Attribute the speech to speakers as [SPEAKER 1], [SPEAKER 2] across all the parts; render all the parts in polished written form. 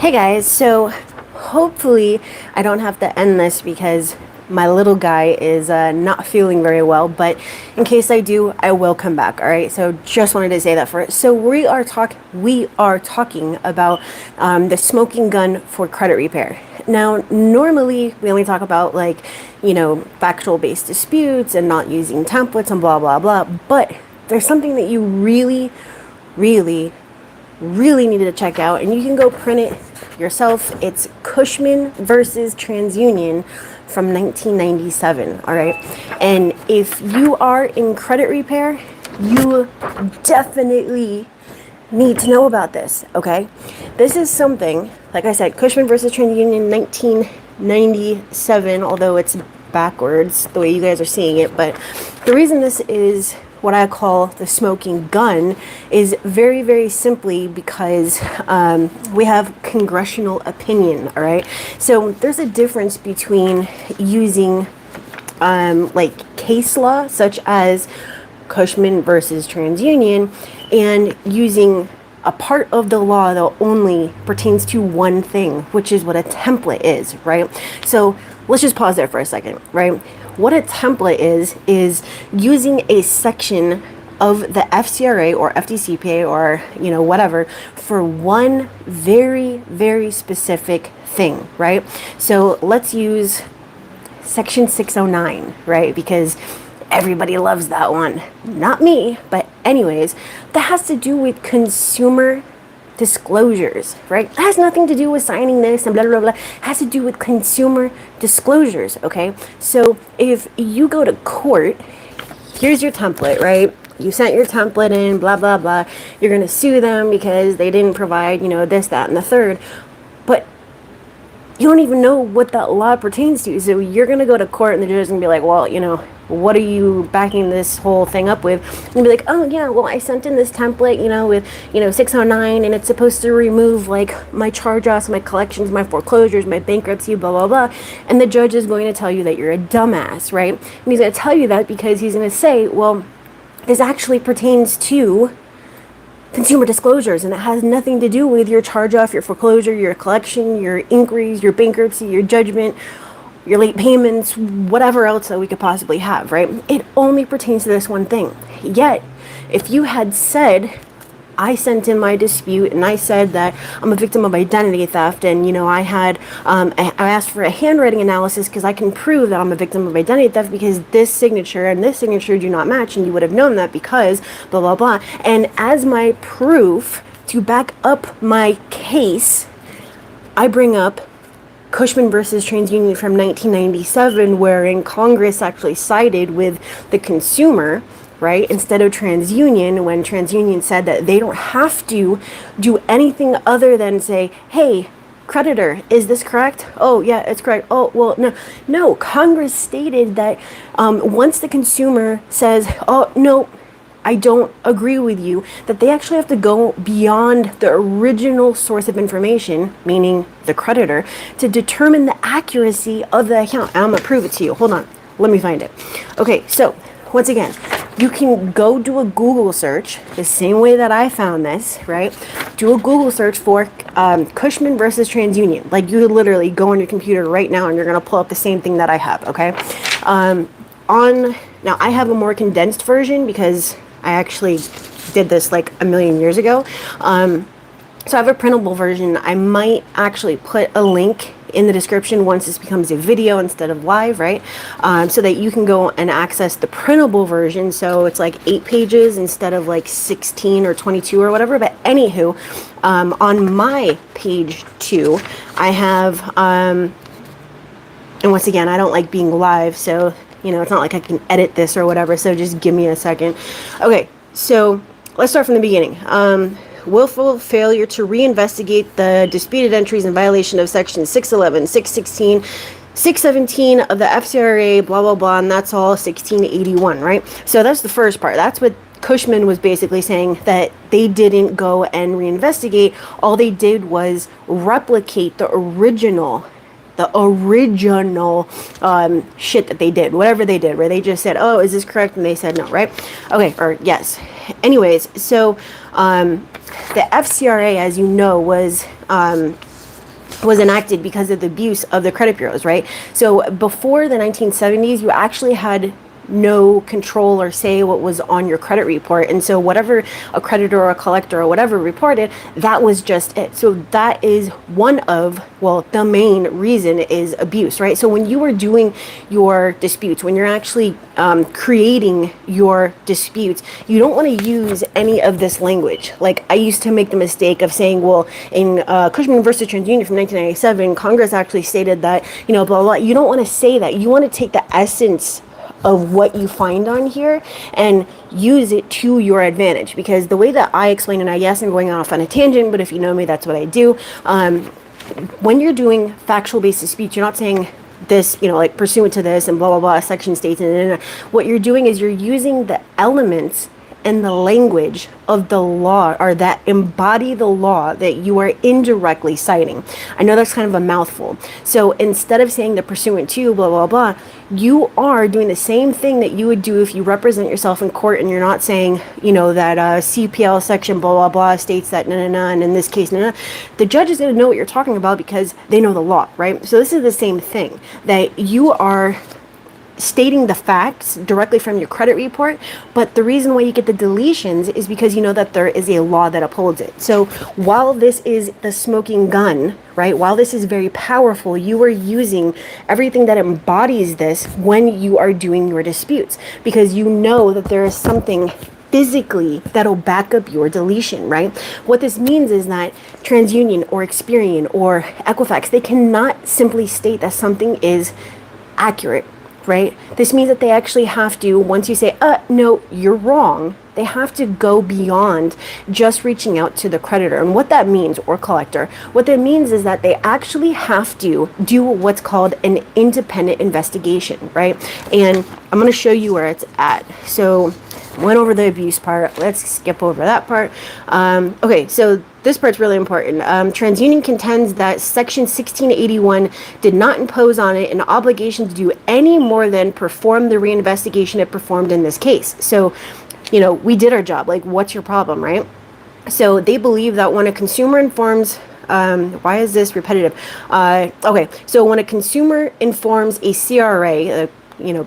[SPEAKER 1] Hey guys, so hopefully I don't have to end this because my little guy is not feeling very well, but in case I do, I will come back. All right, so just wanted to say that first. So we are talking about the smoking gun for credit repair. Now, normally we only talk about factual based disputes and not using templates and blah blah blah, but there's something that you really needed to check out, and you can go print it yourself. It's Cushman versus Transunion from 1997. All right, and if you are in credit repair, you definitely need to know about this. Okay, this is something, like I said, Cushman versus Transunion 1997, although it's backwards the way you guys are seeing it. But the reason this is what I call the smoking gun is very, very simply because we have congressional opinion. All right, so there's a difference between using case law such as Cushman versus Transunion and using a part of the law that only pertains to one thing, which is what a template is, right? So let's just pause there for a second, right? What a template is using a section of the FCRA or FDCPA or whatever for one very, very specific thing, right? So let's use section 609, right? Because everybody loves that one. Not me, but anyways, that has to do with consumer disclosures, right? It has nothing to do with signing this and blah blah blah. It has to do with consumer disclosures. Okay, so if you go to court, here's your template, right? You sent your template in, blah blah blah. You're gonna sue them because they didn't provide, this, that, and the third, but you don't even know what that law pertains to. So you're gonna go to court, and the judge is gonna be like, well, what are you backing this whole thing up with? And be like, oh yeah, well, I sent in this template, with 609, and it's supposed to remove my charge-offs, my collections, my foreclosures, my bankruptcy, blah blah blah. And the judge is going to tell you that you're a dumbass, right? And he's going to tell you that because he's going to say, well, this actually pertains to consumer disclosures, and it has nothing to do with your charge-off, your foreclosure, your collection, your inquiries, your bankruptcy, your judgment, your late payments, whatever else that we could possibly have, right? It only pertains to this one thing. Yet, if you had said, I sent in my dispute and I said that I'm a victim of identity theft, and I asked for a handwriting analysis because I can prove that I'm a victim of identity theft because this signature and this signature do not match, and you would have known that because blah blah blah. And as my proof to back up my case, I bring up Cushman versus TransUnion from 1997, wherein Congress actually sided with the consumer, right, instead of TransUnion, when TransUnion said that they don't have to do anything other than say, hey, creditor, is this correct? Oh, yeah, it's correct. Oh, well, no. Congress stated that once the consumer says, oh, no, I don't agree with you, that they actually have to go beyond the original source of information, meaning the creditor, to determine the accuracy of the account. And I'm going to prove it to you. Hold on. Let me find it. Okay, so once again, you can go do a Google search the same way that I found this, right? Do a Google search for Cushman versus TransUnion. Like, you literally go on your computer right now and you're going to pull up the same thing that I have, okay? Now, I have a more condensed version because I actually did this like a million years ago. So I have a printable version. I might actually put a link in the description once this becomes a video instead of live, right? So that you can go and access the printable version. So it's like 8 pages instead of like 16 or 22 or whatever. But anywho, on my page 2, I have, and once again, I don't like being live, so it's not like I can edit this or whatever, so just give me a second. Okay, so let's start from the beginning. Willful failure to reinvestigate the disputed entries in violation of section 611, 616, 617 of the FCRA, blah, blah, blah, and that's all 1681, right? So that's the first part. That's what Cushman was basically saying, that they didn't go and reinvestigate. All they did was replicate the original shit that they did, whatever they did, where they just said, oh, is this correct? And they said no, right? Okay, or yes. Anyways, so the FCRA, as you know, was was enacted because of the abuse of the credit bureaus, right? So before the 1970s, you actually had no control or say what was on your credit report. And so whatever a creditor or a collector or whatever reported, that was just it. So that is one of, well, the main reason is abuse, right? So when you are doing your disputes, when you're actually creating your disputes, you don't want to use any of this language. Like I used to make the mistake of saying, well, in Cushman versus Transunion from 1997, Congress actually stated that, blah, blah, blah. You don't want to say that. You want to take the essence of what you find on here and use it to your advantage, because the way that I explain it, yes, I'm going off on a tangent, but if you know me, that's what I do. When you're doing factual based disputes, you're not saying this, like pursuant to this and blah, blah, blah, section states. And what you're doing is you're using the elements and the language of the law, or that embody the law that you are indirectly citing. I know that's kind of a mouthful. So instead of saying the pursuant to blah, blah, blah, you are doing the same thing that you would do if you represent yourself in court, and you're not saying, that CPL section blah, blah, blah states that and in this case, The judge is going to know what you're talking about because they know the law, right? So this is the same thing, that you are stating the facts directly from your credit report, but the reason why you get the deletions is because you know that there is a law that upholds it. So while this is the smoking gun, right, while this is very powerful, you are using everything that embodies this when you are doing your disputes, because you know that there is something physically that'll back up your deletion, right? What this means is that TransUnion or Experian or Equifax, they cannot simply state that something is accurate, right? This means that they actually have to, once you say, no, you're wrong, they have to go beyond just reaching out to the creditor. And what that means, or collector, what that means is that they actually have to do what's called an independent investigation, right? And I'm going to show you where it's at. So went over the abuse part. Let's skip over that part. Okay, so this part's really important. TransUnion contends that Section 1681 did not impose on it an obligation to do any more than perform the reinvestigation it performed in this case. So, we did our job. Like, what's your problem, right? So they believe that when a consumer informs, why is this repetitive? Okay, so when a consumer informs a CRA,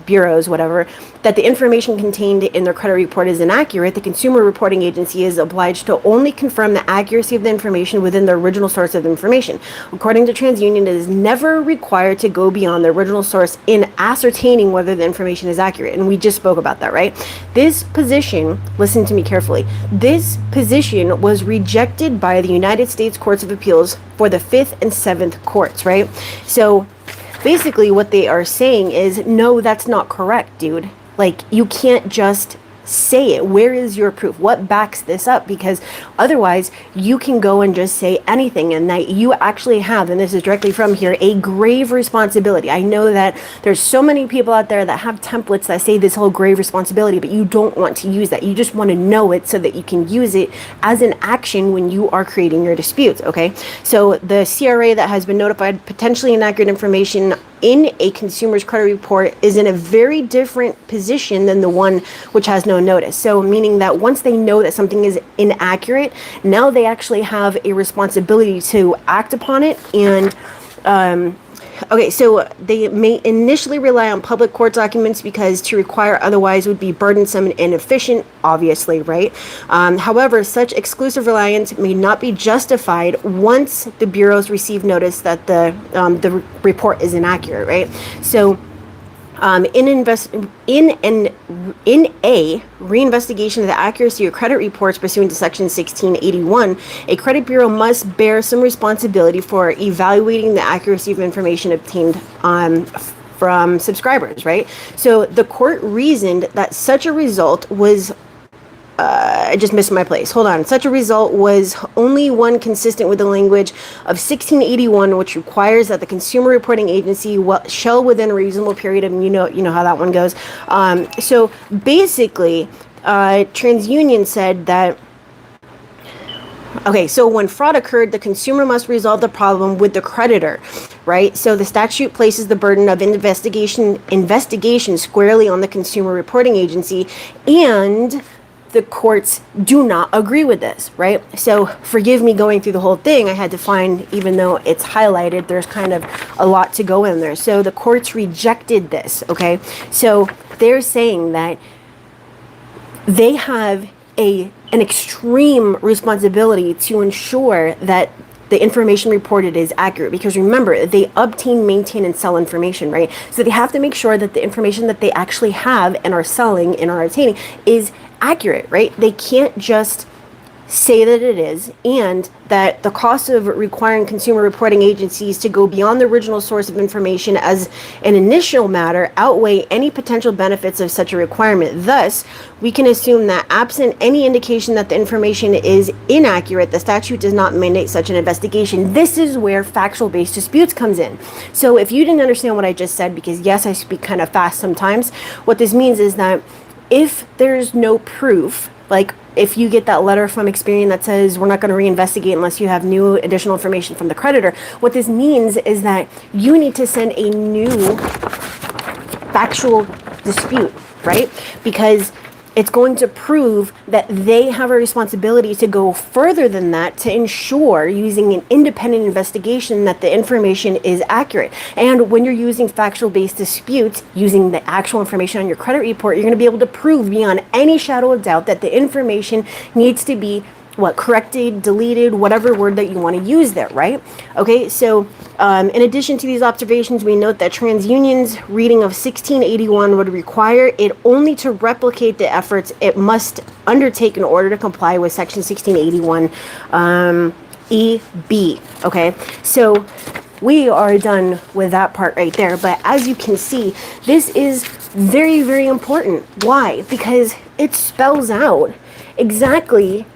[SPEAKER 1] bureaus, whatever, that the information contained in their credit report is inaccurate, the consumer reporting agency is obliged to only confirm the accuracy of the information within the original source of information. According to TransUnion, it is never required to go beyond the original source in ascertaining whether the information is accurate. And we just spoke about that, right? This position, listen to me carefully, this position was rejected by the United States Courts of Appeals for the 5th and 7th courts, right? So basically what they are saying is, no, that's not correct, dude. Like, you can't just say it. Where is your proof? What backs this up? Because otherwise you can go and just say anything, and that you actually have, and this is directly from here, a grave responsibility. I know that there's so many people out there that have templates that say this whole grave responsibility, but you don't want to use that. You just want to know it so that you can use it as an action when you are creating your disputes, okay? So the CRA that has been notified potentially inaccurate information in a consumer's credit report is in a very different position than the one which has no notice. So meaning that once they know that something is inaccurate, now they actually have a responsibility to act upon it. And okay, so they may initially rely on public court documents because to require otherwise would be burdensome and inefficient, obviously, right? However, such exclusive reliance may not be justified once the bureaus receive notice that the report is inaccurate, right? So in a reinvestigation of the accuracy of credit reports pursuant to Section 1681, a credit bureau must bear some responsibility for evaluating the accuracy of information obtained from subscribers, right? So the court reasoned that such a result was I just missed my place. Hold on. Such a result was only one consistent with the language of 1681, which requires that the consumer reporting agency shall within a reasonable period of, you know how that one goes. So basically, TransUnion said that, okay, so when fraud occurred, the consumer must resolve the problem with the creditor, right? So the statute places the burden of investigation squarely on the consumer reporting agency, and the courts do not agree with this, right? So forgive me going through the whole thing. I had to find, even though it's highlighted, there's kind of a lot to go in there. So the courts rejected this, okay? So they're saying that they have an extreme responsibility to ensure that the information reported is accurate, because remember, they obtain, maintain, and sell information, right? So they have to make sure that the information that they actually have and are selling and are obtaining is accurate, right? They can't just say that it is, and that the cost of requiring consumer reporting agencies to go beyond the original source of information as an initial matter outweigh any potential benefits of such a requirement. Thus, we can assume that absent any indication that the information is inaccurate, the statute does not mandate such an investigation. This is where factual-based disputes comes in. So if you didn't understand what I just said, because yes, I speak kind of fast sometimes, what this means is that if there's no proof, like if you get that letter from Experian that says we're not going to reinvestigate unless you have new additional information from the creditor, what this means is that you need to send a new factual dispute, right? Because it's going to prove that they have a responsibility to go further than that to ensure, using an independent investigation, that the information is accurate. And when you're using factual-based disputes, using the actual information on your credit report, you're going to be able to prove beyond any shadow of doubt that the information needs to be corrected, deleted, whatever word that you want to use there, right? Okay, so in addition to these observations, we note that Transunion's reading of 1681 would require it only to replicate the efforts it must undertake in order to comply with Section 1681 EB. Okay, so we are done with that part right there. But as you can see, this is very, very important. Why? Because it spells out exactly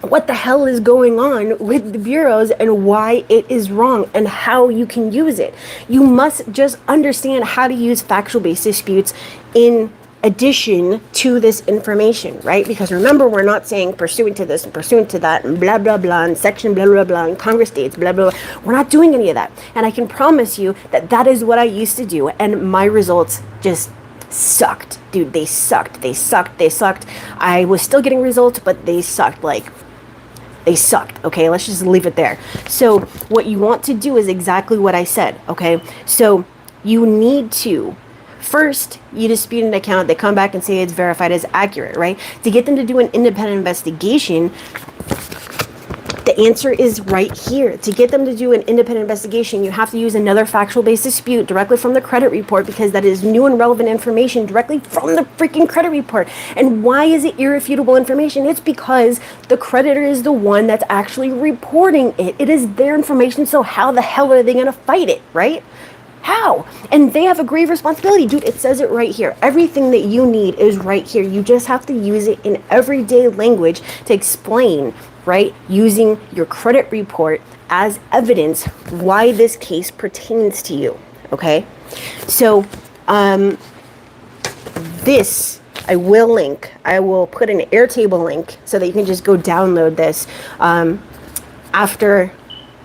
[SPEAKER 1] what the hell is going on with the bureaus and why it is wrong and how you can use it. You must just understand how to use factual-based disputes in addition to this information, right? Because remember, we're not saying pursuant to this and pursuant to that and blah, blah, blah, and section blah, blah, blah, and Congress states blah, blah, blah. We're not doing any of that. And I can promise you that that is what I used to do, and my results just sucked. Dude, they sucked. They sucked. They sucked. I was still getting results, but they sucked. They sucked, okay? Let's just leave it there. So what you want to do is exactly what I said, okay? So you need to, first, you dispute an account, they come back and say it's verified as accurate, right? To get them to do an independent investigation, the answer is right here. To get them to do an independent investigation, you have to use another factual-based dispute directly from the credit report, because that is new and relevant information directly from the freaking credit report. And why is it irrefutable information? It's because the creditor is the one that's actually reporting it. It is their information, so how the hell are they going to fight it, right? How? And they have a grave responsibility. Dude, it says it right here. Everything that you need is right here. You just have to use it in everyday language to explain, right, using your credit report as evidence why this case pertains to you, okay? So, this, I will link. I will put an Airtable link so that you can just go download this after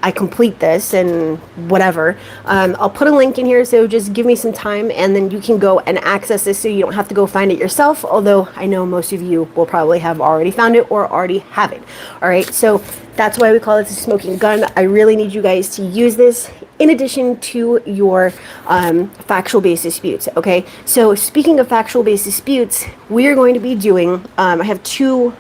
[SPEAKER 1] I complete this and whatever. I'll put a link in here, so just give me some time and then you can go and access this so you don't have to go find it yourself, although I know most of you will probably have already found it or already have it. All right, so that's why we call it a smoking gun. I really need you guys to use this in addition to your factual-based disputes, okay? So speaking of factual-based disputes, we are going to be doing, I have two,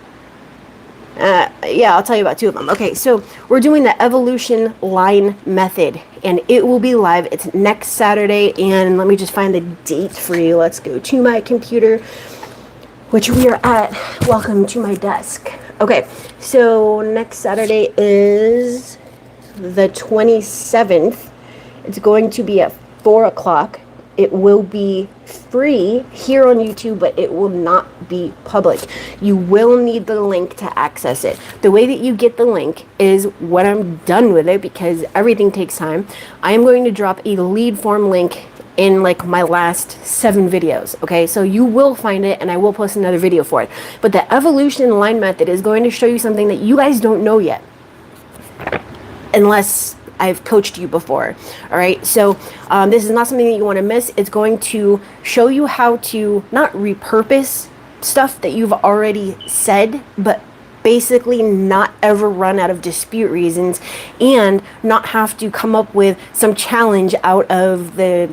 [SPEAKER 1] I'll tell you about two of them. Okay, so we're doing the evolution line method, and it will be live. It's next Saturday, and let me just find the date for you. Let's go to my computer, which we are at. Welcome to my desk. Okay, so next Saturday is the 27th. It's going to be at 4 o'clock. It will be free here on YouTube, but it will not be public. You will need the link to access it. The way that you get the link is when I'm done with it, because everything takes time. I am going to drop a lead form link in like my last 7 videos, okay? So you will find it, and I will post another video for it. But the evolution line method is going to show you something that you guys don't know yet, unless I've coached you before. All right, so this is not something that you want to miss. It's going to show you how to not repurpose stuff that you've already said, but basically not ever run out of dispute reasons and not have to come up with some challenge out of the,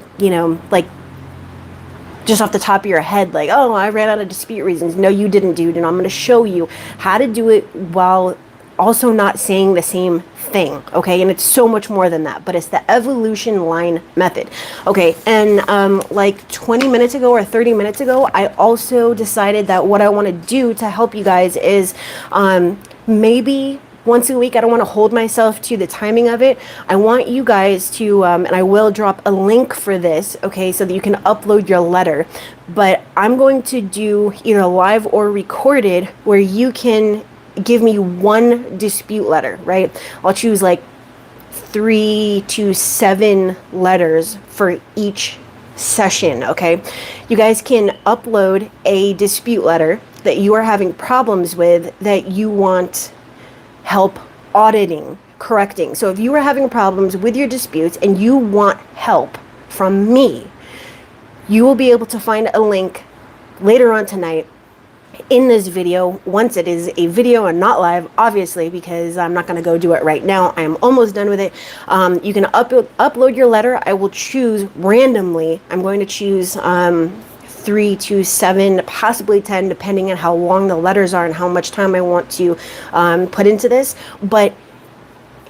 [SPEAKER 1] like, just off the top of your head, like, oh, I ran out of dispute reasons. No, you didn't, dude. And I'm going to show you how to do it while also not saying the same thing, okay? And it's so much more than that, but it's the evolution line method, okay? And like 20 minutes ago or 30 minutes ago, I also decided that what I want to do to help you guys is maybe once a week. I don't want to hold myself to the timing of it. I want you guys to, and I will drop a link for this, okay, so that you can upload your letter. But I'm going to do either live or recorded where you can give me one dispute letter, right? I'll choose like 3 to 7 letters for each session, okay? You guys can upload a dispute letter that you are having problems with that you want help auditing, correcting. So if you are having problems with your disputes and you want help from me, you will be able to find a link later on tonight in this video, once it is a video and not live, obviously, because I'm not going to go do it right now. I am almost done with it. You can upload your letter. I will choose randomly. I'm going to choose 3 to 7, possibly 10, depending on how long the letters are and how much time I want to put into this. But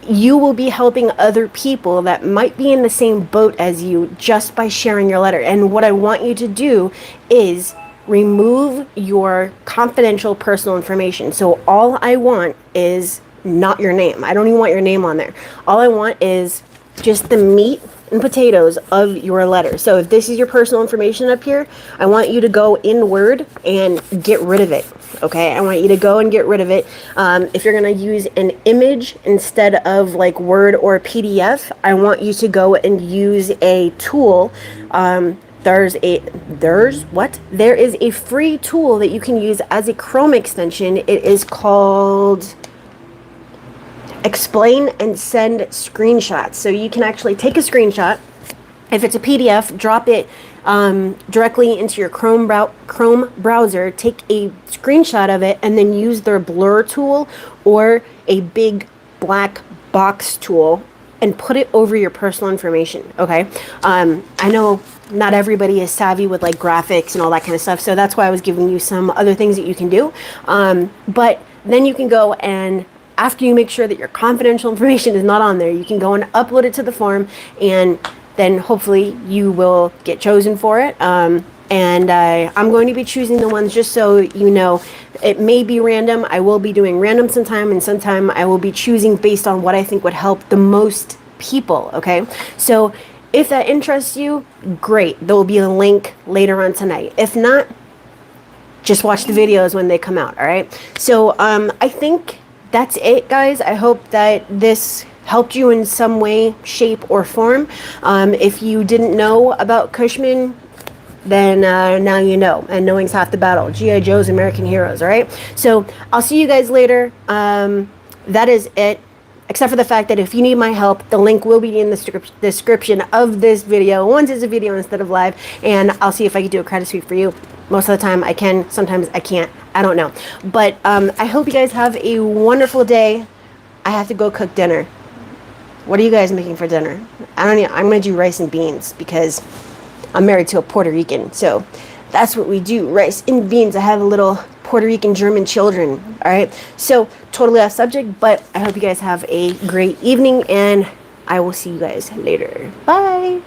[SPEAKER 1] you will be helping other people that might be in the same boat as you just by sharing your letter. And what I want you to do is remove your confidential personal information. So all I want is not your name. I don't even want your name on there. All I want is just the meat and potatoes of your letter. So if this is your personal information up here, I want you to go in Word and get rid of it. Okay, I want you to go and get rid of it. If you're going to use an image instead of like Word or PDF, I want you to go and use a tool. There is a free tool that you can use as a Chrome extension. It is called Explain and Send Screenshots. So you can actually take a screenshot. If it's a PDF, drop it directly into your Chrome browser, take a screenshot of it, and then use their blur tool or a big black box tool and put it over your personal information, okay? I know not everybody is savvy with like graphics and all that kind of stuff, so that's why I was giving you some other things that you can do. But then you can go and after you make sure that your confidential information is not on there, you can go and upload it to the form, and then hopefully you will get chosen for it. I'm going to be choosing the ones, just so you know, it may be random. I will be doing random sometime, and sometime I will be choosing based on what I think would help the most people, okay? So if that interests you, great. There will be a link later on tonight. If not, just watch the videos when they come out, all right? So I think that's it, guys. I hope that this helped you in some way, shape, or form. If you didn't know about Cushman, then now you know, and knowing's half the battle. G.I. Joe's American Heroes, all right? So I'll see you guys later. That is it, except for the fact that if you need my help, the link will be in the description of this video, once it's a video instead of live, and I'll see if I can do a credit sweep for you. Most of the time I can, sometimes I can't, I don't know. But I hope you guys have a wonderful day. I have to go cook dinner. What are you guys making for dinner? I don't know. I'm going to do rice and beans because I'm married to a Puerto Rican. So that's what we do, rice and beans. I have a little Puerto Rican German children. All right. So totally off subject, but I hope you guys have a great evening, and I will see you guys later. Bye.